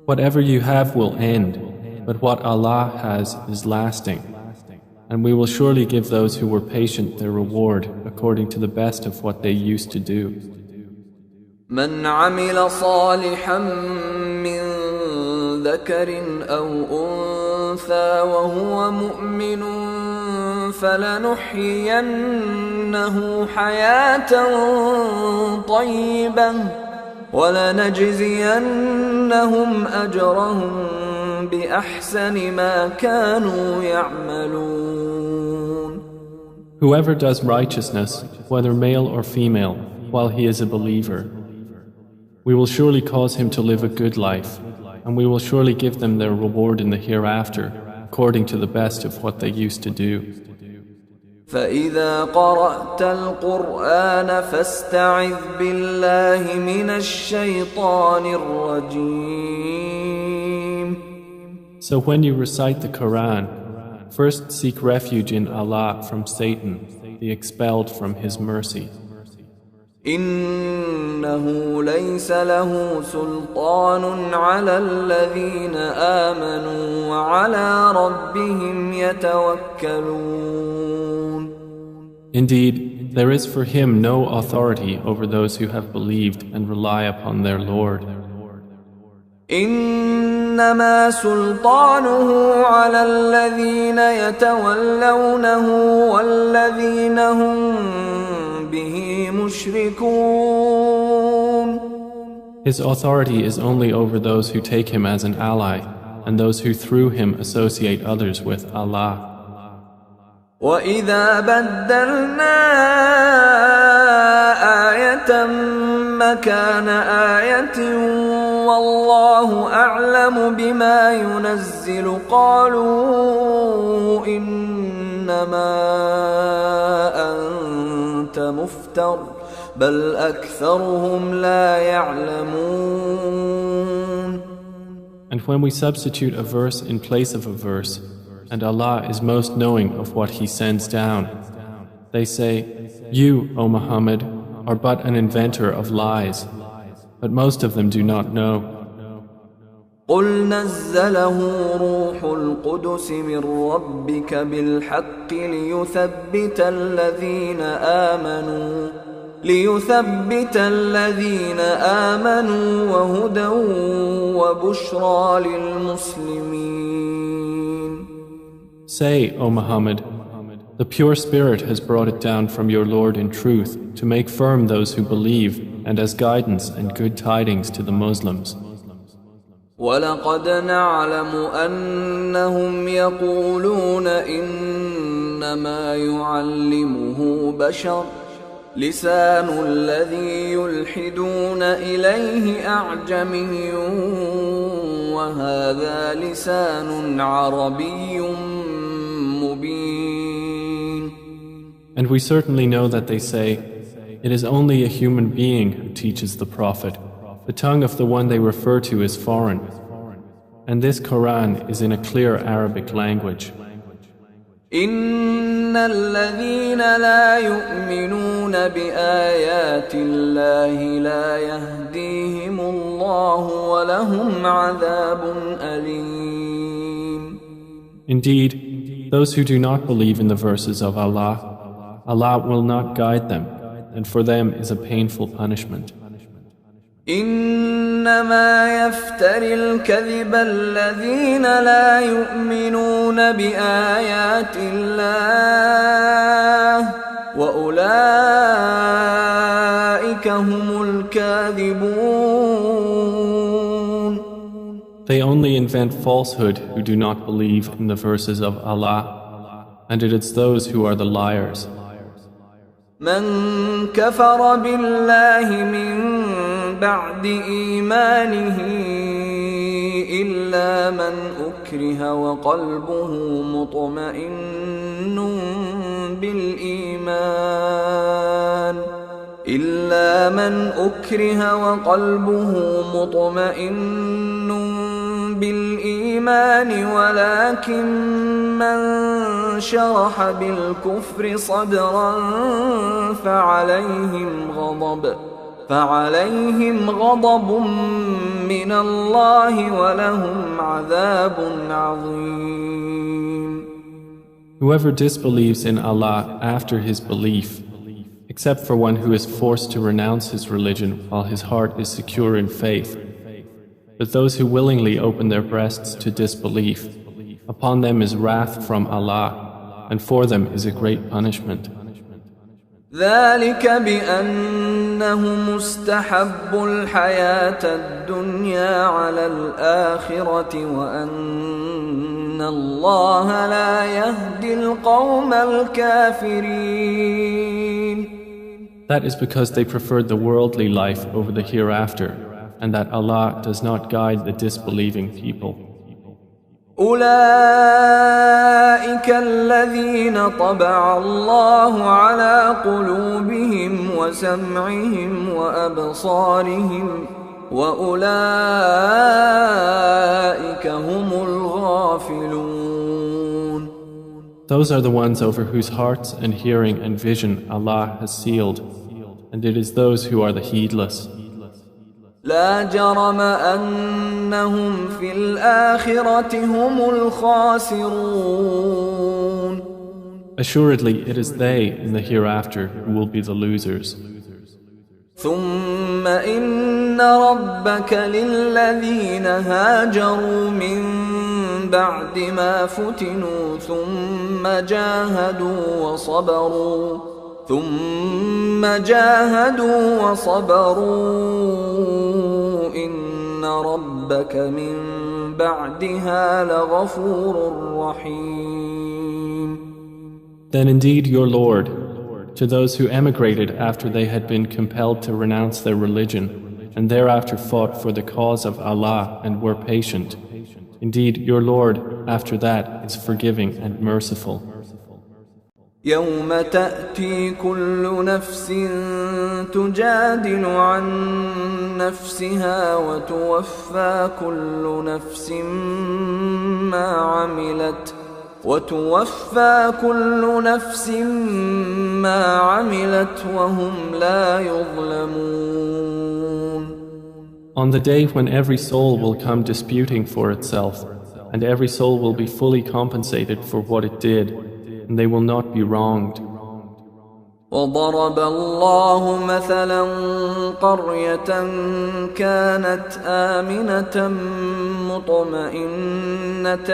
Whatever you have will end, but what Allah has is lasting. And we will surely give those who were patient their reward according to the best of what they used to do. من عمل صالحا من ذكر أو أنثى وهو مؤمن فلنحيينه حياة طيبة ولنجزينهم أجرهم بأحسن ما كانوا يعملون. Whoever does righteousness, whether male or female, while he is a believer, we will surely cause him to live a good life, and we will surely give them their reward in the hereafter, according to the best of what they used to do. فإذا قرأت القرآن فاستعذ بالله من الشيطان الرجيم. So when you recite the Quran, first seek refuge in Allah from Satan, the expelled from His mercy. إنه ليس له سلطان على الذين آمنوا وعلى ربهم يتوكلون. Indeed, there is for him no authority over those who have believed and rely upon their Lord. إنما سلطانه على الذين يتولونه والذين هم به مشركون. His authority is only over those who take him as an ally and those who through him associate others with Allah. وَإِذَا بَدَّلْنَا آيَةً مَكَانَ آيَةٍ وَاللَّهُ أَعْلَمُ بِمَا يُنَزِّلُ قَالُوا إِنَّمَا أَنْتَ مُفْتَرٍ بَلْ أَكْثَرُهُمْ لَا يَعْلَمُونَ. And when we substitute a verse in place of a verse, and Allah is most knowing of what He sends down, they say, "You, O Muhammad, are but an inventor of lies," but most of them do not know. قُلْ نَزَّلَهُ رُوحُ الْقُدُسِ مِنْ رَبِّكَ بِالْحَقِّ ليثبت الذين آمنوا وهدى وبشرى للمسلمين. Say, O Muhammad, the pure Spirit has brought it down from your Lord in truth to make firm those who believe and as guidance and good tidings to the Muslims. وَلَقَدْ نَعْلَمُ أَنَّهُمْ يَقُولُونَ إِنَّمَا يُعَلِّمُهُ بَشَرٌ لسان الذي يلحدون إليه أعجمي وهذا لسان عربي مبين. And we certainly know that they say, It is only a human being who teaches the Prophet. The tongue of the one they refer to is foreign. And this Quran is in a clear Arabic language. إن الذين لا يؤمنون بآيات الله لا يهديهم الله ولهم عذاب أليم. Indeed, those who do not believe in the verses of Allah, Allah will not guide them, and for them is a painful punishment. إنما يفتري الكذب الذين لا يؤمنون بآيات الله وأولئك هم الكاذبون. They only invent falsehood who do not believe in the verses of Allah, and it is those who are the liars. من كفر بالله من بعد إيمانه إلا من أكره وقلبه مطمئن بالإيمان ولكن من شرح بالكفر صدرا فعليهم غضب من الله ولهم عذاب عظيم. Whoever disbelieves in Allah after his belief, except for one who is forced to renounce his religion while his heart is secure in faith, but those who willingly open their breasts to disbelief, upon them is wrath from Allah, and for them is a great punishment. ذلك بأنهم استحبوا الحياة الدنيا على الآخرة وأن الله لا يهدي القوم الكافرين. That is because they preferred the worldly life over the hereafter, and that Allah does not guide the disbelieving people. أولئك الذين طبع الله على قلوبهم وسمعهم وأبصارهم وأولئك هم الغافلون. Those are the ones over whose hearts and hearing and vision Allah has sealed, and it is those who are the heedless. لا جرم أنهم في الآخرة هم الخاسرون. Assuredly, it is they in the hereafter who will be the losers. ثم إن ربك للذين هاجروا من بعد ما فتنوا ثم جاهدوا وصبروا إن ربك من بعدها لغفور رحيم. Then indeed your Lord, to those who emigrated after they had been compelled to renounce their religion, and thereafter fought for the cause of Allah and were patient, indeed your Lord after that is forgiving and merciful. يوم تأتي كل نفس تجادل عن نفسها وتوفى كل نفس ما عملت وهم لا يظلمون. On the day when every soul will come disputing for itself, and every soul will be fully compensated for what it did, and they will not be wronged. وضرب الله مثلا قرية كانت آمنة مطمئنة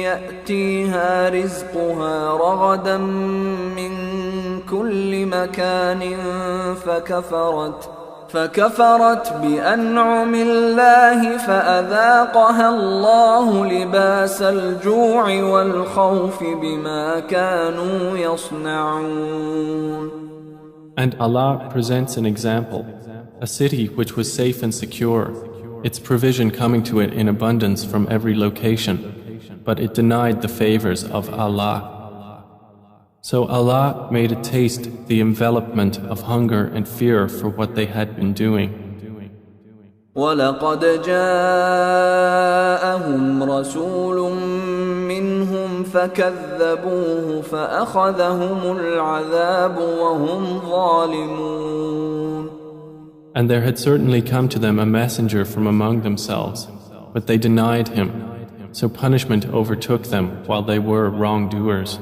يأتيها رزقها رغدا من كل مكان فكفرت بأنعم الله فأذاقها الله لباس الجوع والخوف بما كانوا يصنعون. And Allah presents an example, a city which was safe and secure, its provision coming to it in abundance from every location, but it denied the favors of Allah. So Allah made it taste the envelopment of hunger and fear for what they had been doing. وَلَقَدْ جَاءَهُمْ رَسُولٌ مِّنْهُمْ فَكَذَّبُوهُ فَأَخَذَهُمُ الْعَذَابُ وَهُمْ ظَالِمُونَ. And there had certainly come to them a messenger from among themselves, but they denied him, so punishment overtook them while they were wrongdoers.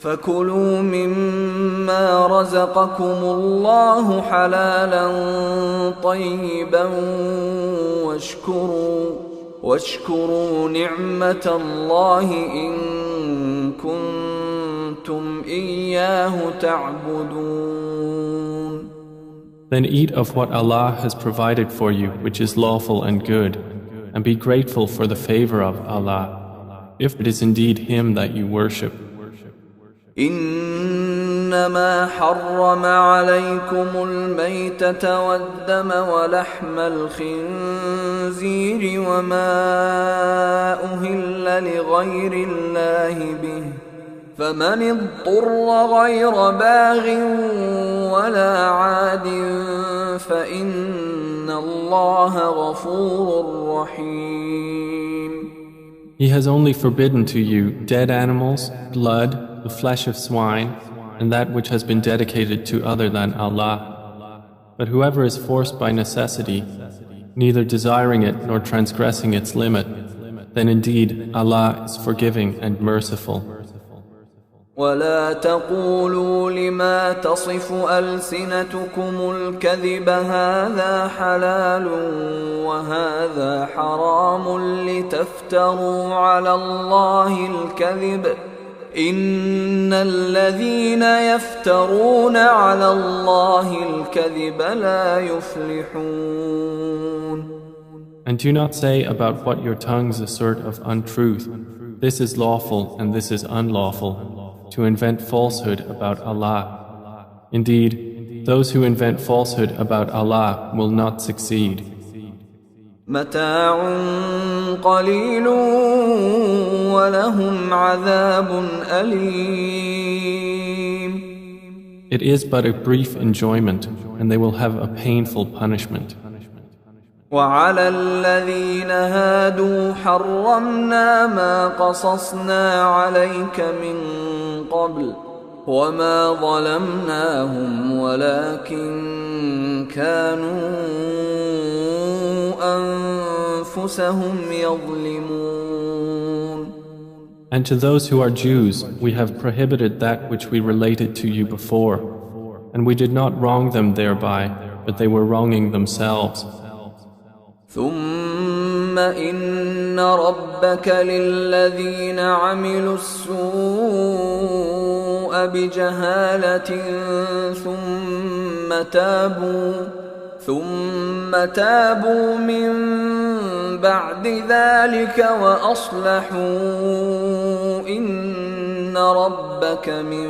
فَكُلُوا مِمَّا رَزَقَكُمُ اللَّهُ حَلَالًا طَيِّبًا واشكروا نِعْمَةَ اللَّهِ إِن كُنتُمْ إِيَّاهُ تَعْبُدُونَ. Then eat of what Allah has provided for you, which is lawful and good, and be grateful for the favor of Allah, if it is indeed Him that you worship. إنما حرم عليكم الميتة والدم ولحم الخنزير وما أهل لغير الله به فمن اضطر غير باغ ولا عاد فإن الله غفور رحيم. He has only forbidden to you dead animals, blood, the flesh of swine, and that which has been dedicated to other than Allah. But whoever is forced by necessity, neither desiring it nor transgressing its limit, then indeed Allah is forgiving and merciful. ولا تقولوا لما تصف ألسنتكم الكذب هذا حلال وهذا حرام لتفتروا على الله الكذب إن الذين يفترون على الله الكذب لا يفلحون. And do not say about what your tongues assert of untruth, this is lawful and this is unlawful, to invent falsehood about Allah. Indeed, those who invent falsehood about Allah will not succeed. متاع قليل ولهم عذاب أليم. It is but a brief enjoyment, and they will have a painful punishment. وعلى الذين هادوا حرمنا ما قصصنا عليك من قبل وما ظلمناهم ولكن كانوا أنفسهم يظلمون. And to those who are Jews, we have prohibited that which we related to you before, and we did not wrong them thereby, but they were wronging themselves. ثم إن ربك للذين عملوا السوء بجهالة ثم تابوا من بعد ذلك وأصلحوا إن ربك من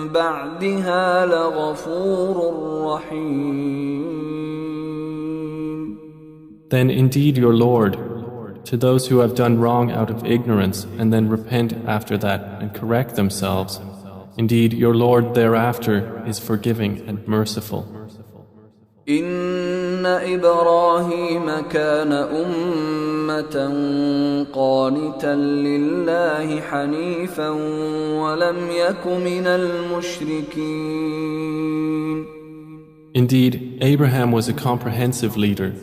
بعدها لغفور رحيم. Then indeed your Lord, to those who have done wrong out of ignorance and then repent after that and correct themselves, indeed your Lord thereafter is forgiving and merciful. إن إبراهيم كان أمة قانتا لله حنيفا ولم يك من المشركين. Indeed, Abraham was a comprehensive leader,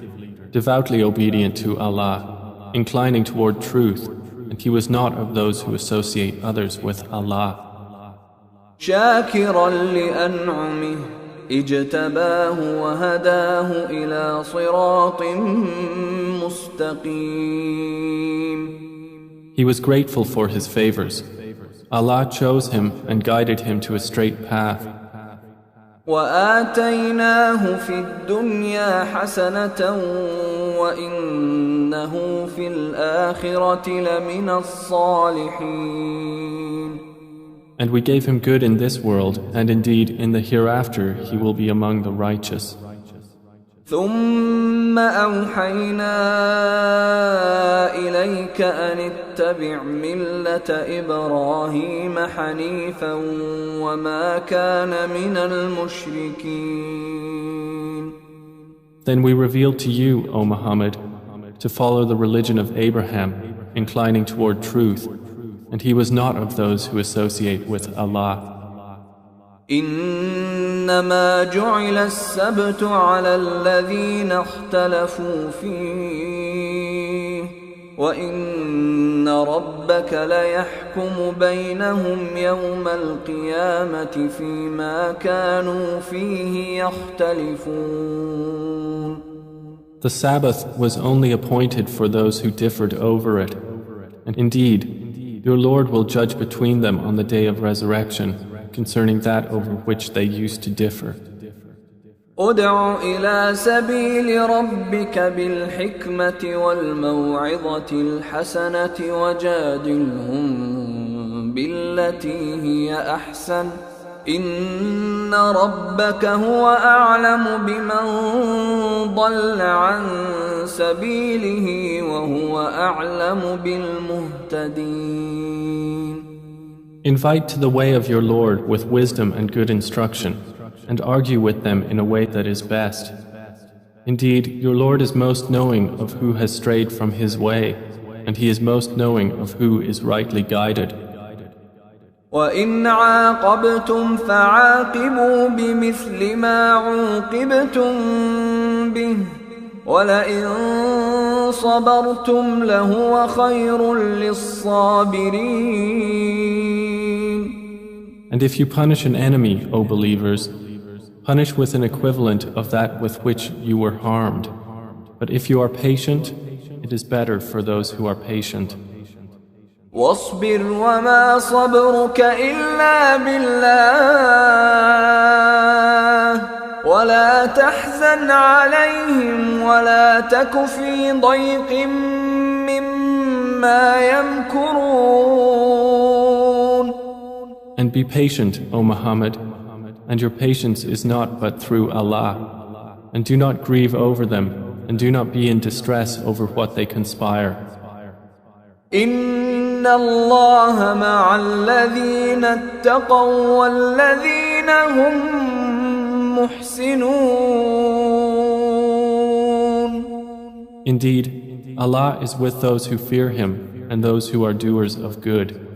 devoutly obedient to Allah, inclining toward truth, and he was not of those who associate others with Allah. شاكرا لأنعمه اجتباه وهداه إلى صراط مستقيم. He was grateful for his favors. Allah chose him and guided him to a straight path. وآتيناه في الدنيا حسنة وإنه في الآخرة لمن الصالحين. And we gave him good in this world, and indeed in the hereafter he will be among the righteous. ثم أوحينا إليك أن اتبع ملة إبراهيم حنيفا وما كان من المشركين. Then we revealed to you, O Muhammad, to follow the religion of Abraham, inclining toward truth, and he was not of those who associate with Allah. إنما جعل السبت على الذين اختلفوا فيه وإن ربك ليحكم بينهم يوم القيامة فيما كانوا فيه يختلفون. The Sabbath was only appointed for those who differed over it, and indeed, your Lord will judge between them on the day of resurrection concerning that over which they used to differ. ادع إلى سبيل ربك بالحكمة والموعظة الحسنة وجادلهم بالتي هي أحسن إن ربك هو أعلم بمن ضل عن سبيله وهو أعلم بالمهتدين. Invite to the way of your Lord with wisdom and good instruction, and argue with them in a way that is best. Indeed, your Lord is most knowing of who has strayed from his way, and he is most knowing of who is rightly guided. وَإِنْ عَاقَبْتُمْ فَعَاقِبُوا بِمِثْلِ مَا عُوقِبْتُمْ بِهِ وَلَئِنْ صَبَرْتُمْ لَهُوَ خَيْرٌ لِلصَّابِرِينَ. And if you punish an enemy, O believers, punish with an equivalent of that with which you were harmed. But if you are patient, it is better for those who are patient. واصبر وما صبرك إلا بالله ولا تحزن عليهم ولا تك في ضيق مما يمكرون. And be patient, O Muhammad, and your patience is not but through Allah. And do not grieve over them, and do not be in distress over what they conspire. إن الله مع الذين اتقوا والذين هم محسنون. Indeed, Allah is with those who fear Him and those who are doers of good.